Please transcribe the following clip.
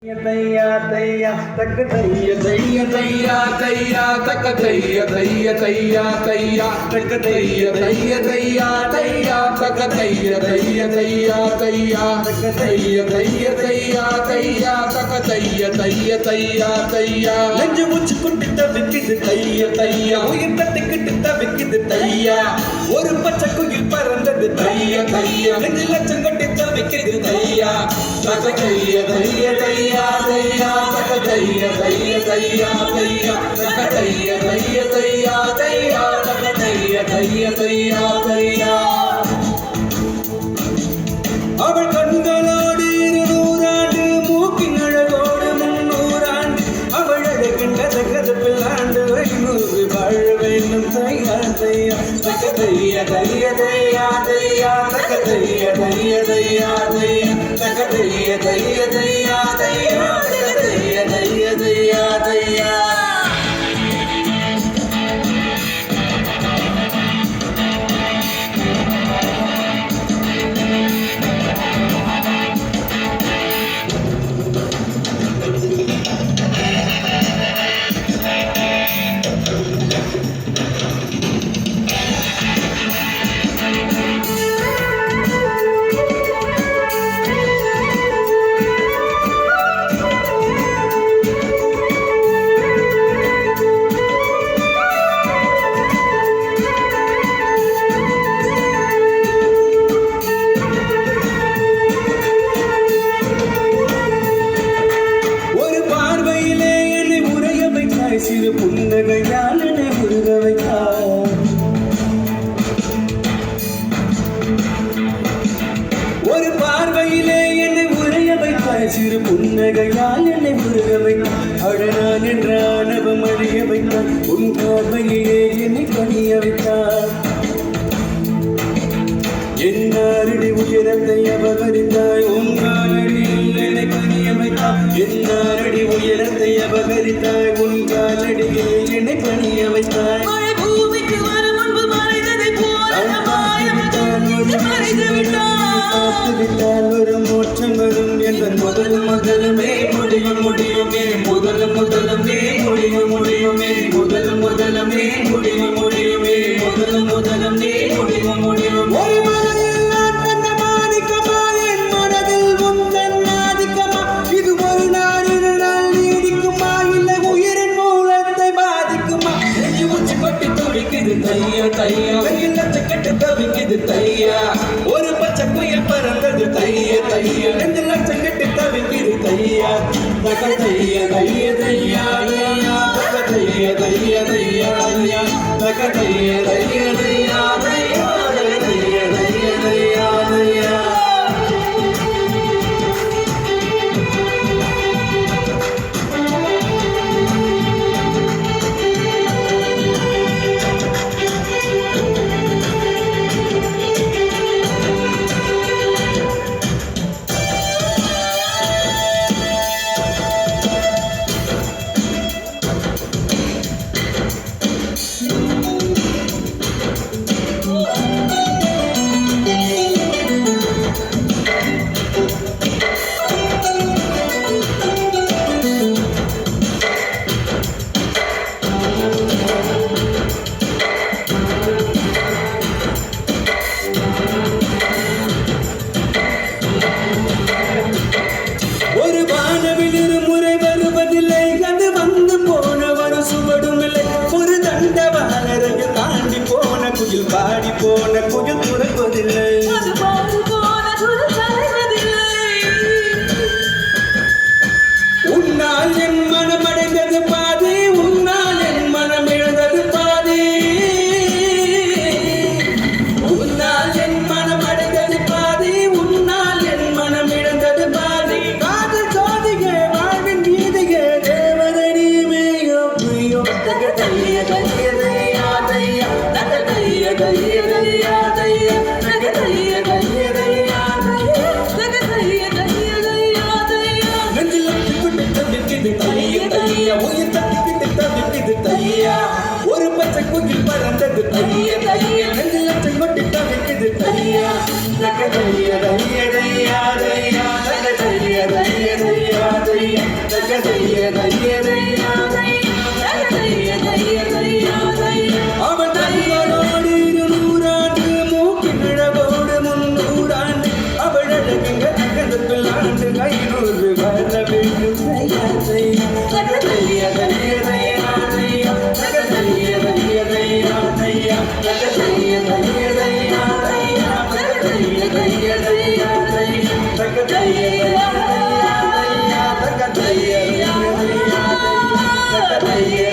தையா தையா தக்க தைய தைய தையா தையா தக்க தைய தைய தையா தையா தக்க தைய தைய தையா தையா தக்க தைய தைய தையா தையா தக்க தைய தைய தையா தையா தக்க தைய தைய தையா தையா நெஞ்சு மூச்சு குட்டி தவிக்குது தைய தையா உயிர் தட்டுக்கிட்டு தவிக்குது தையா ஒரு பச்சை குயில் பறந்தது தைய தையா நெஞ்சு லட்சம் கட்டி தவிக்குது தையா தக்க தைய தைய தையா தையா தக்க தைய தைய தையா தையா தக்க தைய தைய தையா தையா தக்க தைய தைய தையா தையா அவள் கண்களோடு 200 ஆண்டு மூக்கின் அழகோடு 300 ஆண்டு அவள் அழகின் கதகதப்பில் ஆண்டு 500 வாழ வேண்டும் தையா தையா தக்க தைய தைய தையா தையா தக்க தைய தைய தையா தையா தக்க தைய தைய தையா தையா தக்க தைய தைய தையா தையா சிறு புன்னகையால் என்னை உருக வைத்தார் ஒரு பார்வையிலே என்னை உரைய வைத்தார் சிறு புன்னகையால் என்னை உருக வைத்தார் அழகான் என்ற ஆணவம் அழிய வைத்தார் உன் பார்வையிலே என்னை பணிய வைத்தார் என்னாரடி உயரத்தை அபகரித்தாய் உன் காலடியில் என்னை பணிய வைத்தாய் என்னாரடி உயரத்தை அபகரித்தாய் உன் காலடியில் என்னை பணிய வைத்தாய் ஒரு மோட்சம் வரும் என்ற முதலுமே முடியும் முடியுமே முதலுமே முடியும் முடியுமே முதலுமே முடியும் முடியுமே முதலுமே முடியும் முடியும் தையா தையா வெயில் லட்சக்கட்டு தவிக்குது தையா ஒரு பச்சை குயில் பறந்தது தைய தையா 2 லட்சம் கட்டு தவிக்குது தையா தக்க தைய தைய தையா தையா தக்க தைய தைய தையா தையா தக்க தைய தைய தையா தையா தக்க தைய தைய தையா தையா பாடி போன குயில் குறைவதில்லை உன்னால் என் மனம் அடைந்தது பாதி உன்னால் என் மனம் இழந்தது பாதி உன்னால் என் மனம் அடைந்தது பாதி உன்னால் என் மனம் இழந்தது பாதி காதல் ஜோதிகே வாழ்வின் கீதிகே தேவதை நீமையோ பிரியோ தக தைய தைய தையா தையா தக தைய தைய தையா தையா தக தைய தைய தையா தையா தக தைய தைய தையா தையா நெஞ்சில் குட்டி தவிக்குது தைய தையா உயிர் தட்டிக்கிட்டு தவிக்குது தையா ஒரு பச்சை குயில் பறந்தது தைய தையா நெஞ்சில் குட்டி தவிக்குது தையா தக தைய தைய தையா தையா தக தைய தைய தையா தையா அவள் தங்களோடு 200 ஆண்டு மூக்கிழவோடு 300 ஆண்டு அவள் அழகுங்க தகதத்தில் ஆண்டு 500 வர வேண்டும் தையா தையா தக தையா தையா தையா தையா தக தையா தையா தையா தையா தக தையா தையா தையா தையா தக தையா தையா தையா தையா தக தையா தையா தையா தக தையா தையா தையா தக தையா